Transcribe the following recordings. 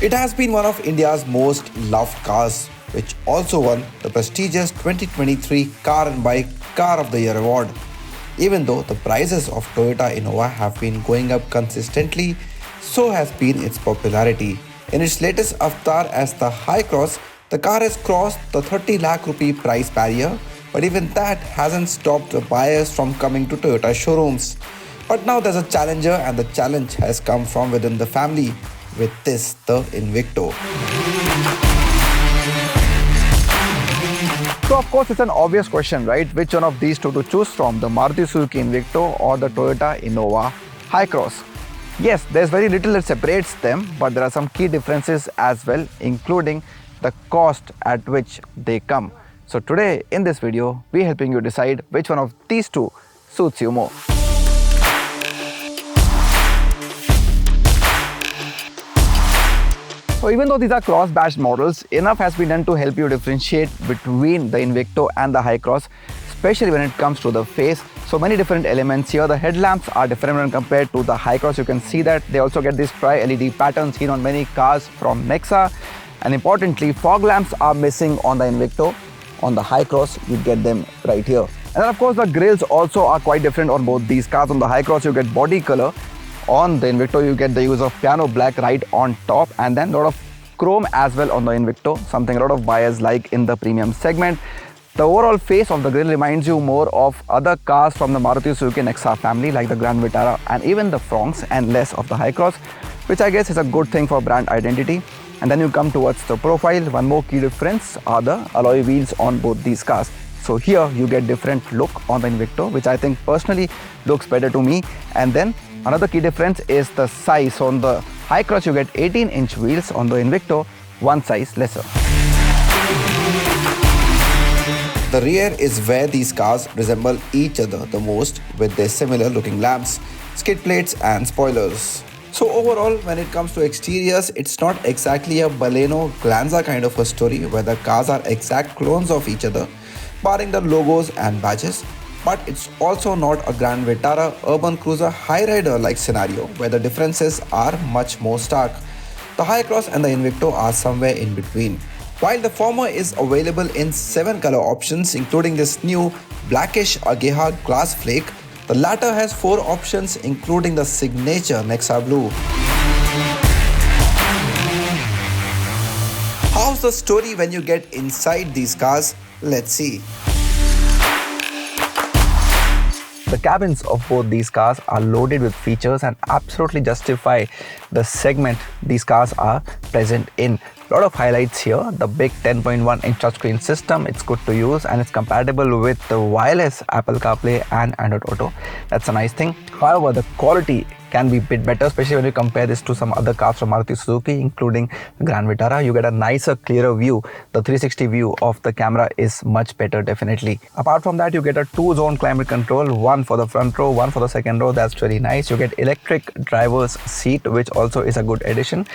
It has been one of India's most loved cars, which also won the prestigious 2023 Car and Bike Car of the Year award. Even though the prices of Toyota Innova have been going up consistently, so has been its popularity. In its latest avatar as the Hycross, the car has crossed the 30 lakh rupee price barrier, but even that hasn't stopped the buyers from coming to Toyota showrooms. But now there's a challenger, and the challenge has come from within the family with this, the Invicto. So of course it's an obvious question, right? Which one of these two to choose from, the Maruti Suzuki Invicto or the Toyota Innova Hycross? Yes, there's very little that separates them, but there are some key differences as well, including the cost at which they come. So today in this video, we're helping you decide which one of these two suits you more. So even though these are cross-badged models, enough has been done to help you differentiate between the Invicto and the Hycross, especially when it comes to the face. So many different elements here. The headlamps are different when compared to the Hycross. You can see that they also get these tri-LED patterns seen on many cars from Nexa. And importantly, fog lamps are missing on the Invicto. On the Hycross, you get them right here. And then of course the grills also are quite different on both these cars. On the Hycross, you get body color. On the Invicto, you get the use of piano black right on top, and then a lot of chrome as well on the Invicto, something a lot of buyers like in the premium segment. The overall face of the grille reminds you more of other cars from the Maruti Suzuki Nexa family like the Grand Vitara and even the Fronx, and less of the Hycross, which I guess is a good thing for brand identity. And then you come towards the profile. One more key difference are the alloy wheels on both these cars. So here you get different look on the Invicto, which I think personally looks better to me. And then another key difference is the size. So on the Hycross you get 18-inch wheels, on the Invicto one size lesser. The rear is where these cars resemble each other the most, with their similar looking lamps, skid plates and spoilers. So overall, when it comes to exteriors, it's not exactly a Baleno Glanza kind of a story where the cars are exact clones of each other, barring the logos and badges. But it's also not a Grand Vitara urban cruiser high rider like scenario where the differences are much more stark. The Hycross and the Invicto are somewhere in between. While the former is available in 7 color options, including this new blackish Ageha glass flake, the latter has 4 options, including the signature Nexa blue. How's the story when you get inside these cars? Let's see. The cabins of both these cars are loaded with features and absolutely justify the segment these cars are present in. A lot of highlights here. The big 10.1-inch touchscreen system, it's good to use and it's compatible with the wireless Apple CarPlay and Android Auto. That's a nice thing. However, the quality can be a bit better, especially when you compare this to some other cars from Maruti Suzuki, including the Grand Vitara. You get a nicer, clearer view. The 360 view of the camera is much better, definitely. Apart from that, you get a 2-zone climate control, one for the front row, one for the second row. That's really nice. You get electric driver's seat, which also is a good addition.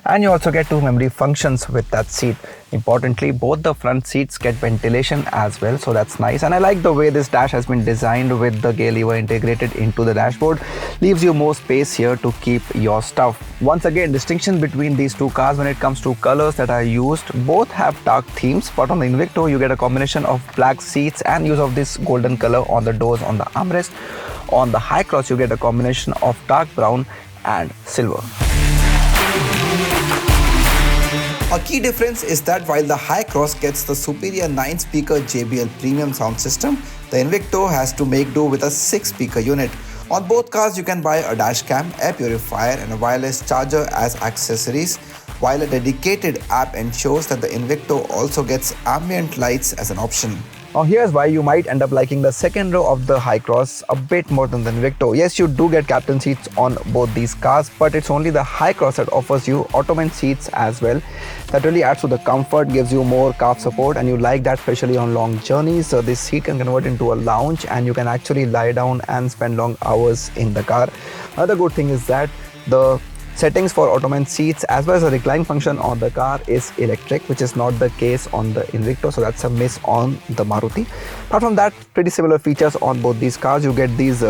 And you also get 2 memory functions with that seat. Importantly, both the front seats get ventilation as well, so that's nice. And I like the way this dash has been designed with the gear lever integrated into the dashboard. Leaves you more space here to keep your stuff. Once again, distinction between these two cars when it comes to colors that are used. Both have dark themes, but on the Invicto you get a combination of black seats and use of this golden color on the doors on the armrest. On the Hycross you get a combination of dark brown and silver. A key difference is that while the Hycross gets the superior 9-speaker JBL premium sound system, the Invicto has to make do with a 6-speaker unit. On both cars, you can buy a dash cam, air purifier and a wireless charger as accessories, while a dedicated app ensures that the Invicto also gets ambient lights as an option. Now here's why you might end up liking the second row of the Hycross a bit more than the Invicto. Yes, you do get captain seats on both these cars, but it's only the Hycross that offers you Ottoman seats as well. That really adds to the comfort, gives you more calf support, and you like that especially on long journeys. So this seat can convert into a lounge and you can actually lie down and spend long hours in the car. Another good thing is that the Settings for ottoman seats as well as the recline function on the car is electric, which is not the case on the Invicto, so that's a miss on the Maruti. Apart from that, pretty similar features on both these cars. You get these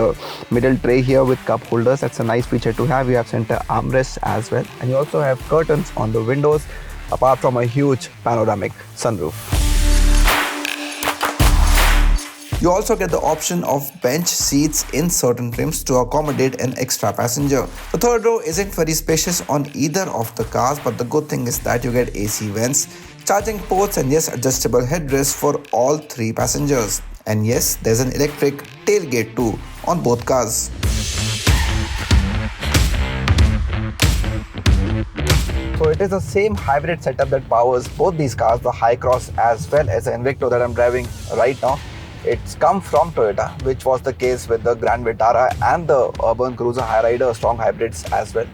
middle tray here with cup holders. That's a nice feature to have. You have center armrests as well, and you also have curtains on the windows apart from a huge panoramic sunroof. You also get the option of bench seats in certain trims to accommodate an extra passenger. The third row isn't very spacious on either of the cars, but the good thing is that you get AC vents, charging ports, and yes, adjustable headrests for all three passengers. And yes, there's an electric tailgate too on both cars. So it is the same hybrid setup that powers both these cars, the Hycross as well as the Invicto that I'm driving right now. It's come from Toyota, which was the case with the Grand Vitara and the Urban Cruiser Hyrider strong hybrids as well.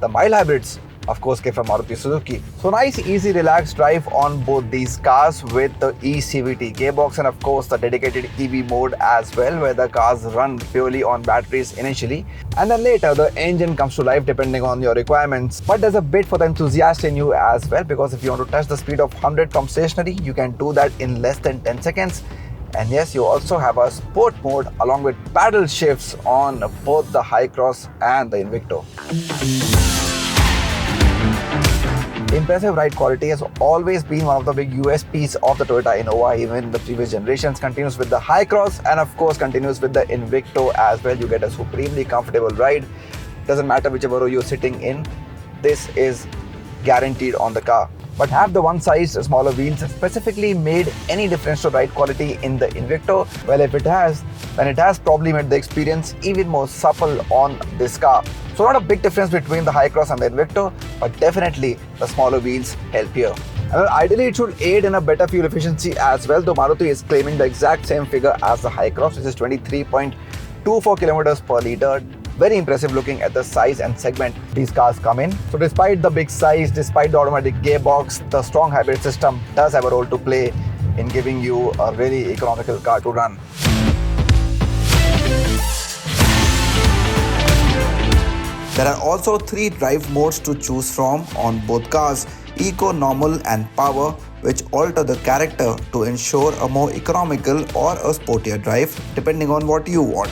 The mild hybrids, of course, came from Maruti Suzuki. So nice, easy, relaxed drive on both these cars with the eCVT gearbox and of course the dedicated EV mode as well, where the cars run purely on batteries initially, and then later the engine comes to life depending on your requirements. But there's a bit for the enthusiast in you as well, because if you want to touch the speed of 100 from stationary, you can do that in less than 10 seconds. And yes, you also have a sport mode along with paddle shifts on both the Hycross and the Invicto. Impressive ride quality has always been one of the big USPs of the Toyota Innova, even in the previous generations. Continues with the Hycross and of course continues with the Invicto as well. You get a supremely comfortable ride. Doesn't matter whichever row you're sitting in, this is guaranteed on the car. But have the one-sized smaller wheels specifically made any difference to ride quality in the Invicto? Well, if it has, then it has probably made the experience even more supple on this car. So not a big difference between the Hycross and the Invicto, but definitely the smaller wheels help here. And ideally it should aid in a better fuel efficiency as well, though Maruti is claiming the exact same figure as the Hycross, which is 23.24 kilometers per litre. Very impressive looking at the size and segment these cars come in. So despite the big size, despite the automatic gearbox, the strong hybrid system does have a role to play in giving you a really economical car to run. There are also three drive modes to choose from on both cars: Eco, Normal and Power, which alter the character to ensure a more economical or a sportier drive depending on what you want.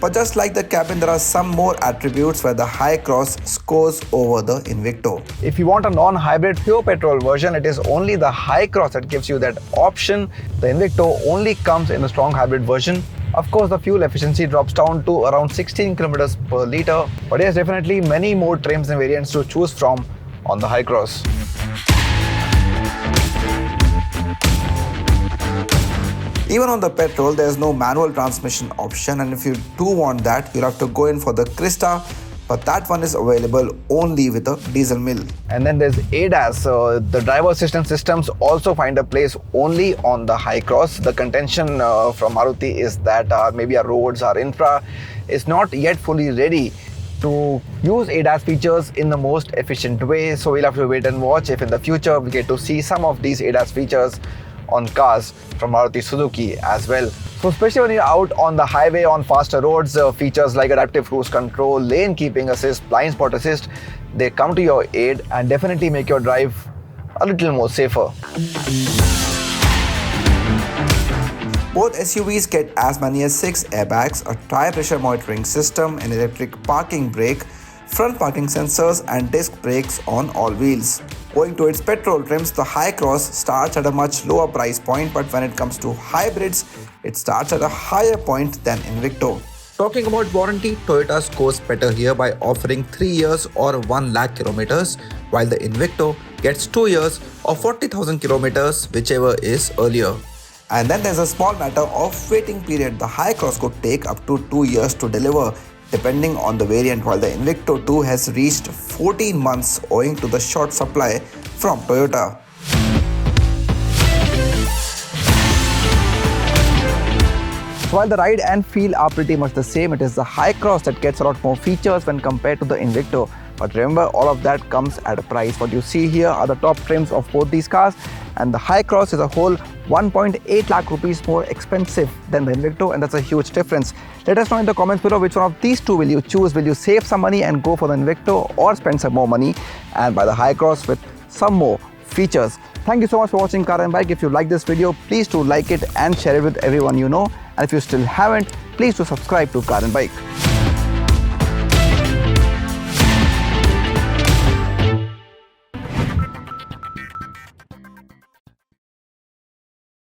But just like the cabin, there are some more attributes where the Hycross scores over the Invicto. If you want a non-hybrid pure petrol version, it is only the Hycross that gives you that option. The Invicto only comes in the strong hybrid version. Of course, the fuel efficiency drops down to around 16 kilometers per litre. But there's definitely many more trims and variants to choose from on the Hycross. Even on the petrol, there is no manual transmission option, and if you do want that, you'll have to go in for the Crista, but that one is available only with a diesel mill. And then there's ADAS. The driver assistance systems also find a place only on the Hycross. The contention from Maruti is that maybe our roads, our infra is not yet fully ready to use ADAS features in the most efficient way. So we'll have to wait and watch if in the future we get to see some of these ADAS features on cars from Maruti Suzuki as well. So especially when you're out on the highway on faster roads, features like adaptive cruise control, lane keeping assist, blind spot assist, they come to your aid and definitely make your drive a little more safer. Both SUVs get as many as 6 airbags, a tire pressure monitoring system, an electric parking brake, front parking sensors and disc brakes on all wheels. Owing to its petrol trims, the Hycross starts at a much lower price point, but when it comes to hybrids, it starts at a higher point than Invicto. Talking about warranty, Toyota scores better here by offering 3 years or 1 lakh kilometers, while the Invicto gets 2 years or 40,000 kilometers, whichever is earlier. And then there's a small matter of waiting period. The Hycross could take up to 2 years to deliver, depending on the variant, while the Invicto 2 has reached 14 months owing to the short supply from Toyota. So while the ride and feel are pretty much the same, it is the Hycross that gets a lot more features when compared to the Invicto. But remember, all of that comes at a price. What you see here are the top trims of both these cars, and the Hycross is a whole 1.8 lakh rupees more expensive than the Invicto, and that's a huge difference. Let us know in the comments below which one of these two will you choose. Will you save some money and go for the Invicto, or spend some more money and buy the Hycross with some more features? Thank you so much for watching Car and Bike. If you like this video, please do like it and share it with everyone you know. And if you still haven't, please do subscribe to Car and Bike.